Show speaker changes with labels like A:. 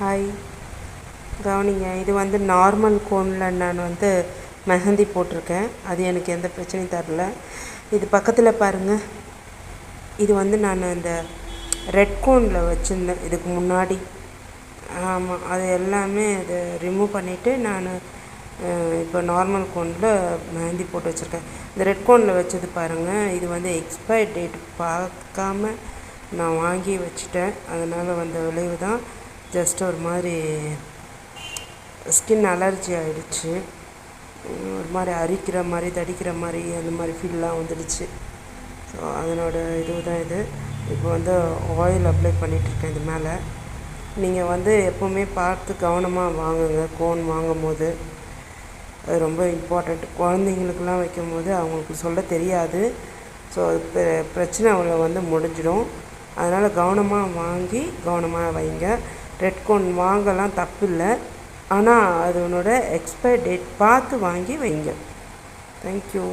A: Hi, கவனிங்க. இது வந்து நார்மல் கோனில் நான் வந்து மெஹந்தி போட்டிருக்கேன். அது எனக்கு எந்த பிரச்சனையும் தரல. இது பக்கத்தில் பாருங்கள். இது வந்து நான் இந்த ரெட் கோனில் வச்சுருந்தேன் இதுக்கு முன்னாடி. ஆமாம், அது எல்லாமே அது ரிமூவ் பண்ணிவிட்டு நான் இப்போ நார்மல் கோனில் மெஹந்தி போட்டு வச்சுருக்கேன். இந்த ரெட் கோனில் வச்சது பாருங்கள். இது வந்து எக்ஸ்பயர் டேட் பார்க்காம நான் வாங்கி வச்சுட்டேன். அதனால் வந்த விளைவு தான் ஜஸ்ட் ஒரு மாதிரி ஸ்கின் அலர்ஜி ஆகிடுச்சு. ஒரு மாதிரி அரிக்கிற மாதிரி தடிக்கிற மாதிரி அந்த மாதிரி ஃபீல்லாம் வந்துடுச்சு. ஸோ அதனோட இது தான் இது. இப்போ வந்து ஆயில் அப்ளை பண்ணிகிட்ருக்கேன் இது மேலே. நீங்கள் வந்து எப்போவுமே பார்த்து கவனமாக வாங்குங்க கோன் வாங்கும் போது. அது ரொம்ப இம்பார்ட்டண்ட். குழந்தைங்களுக்கெல்லாம் வைக்கும் போது அவங்களுக்கு சொல்ல தெரியாது. ஸோ பிரச்சனை அவங்கள வந்து முடிஞ்சிடும். அதனால் கவனமாக வாங்கி கவனமாக வைங்க. ரெட் கோன் வாங்கலாம் தப்பில்லை, ஆனால் அதனோட எக்ஸ்பயர் டேட் பார்த்து வாங்கி வைங்க. தேங்க்யூ.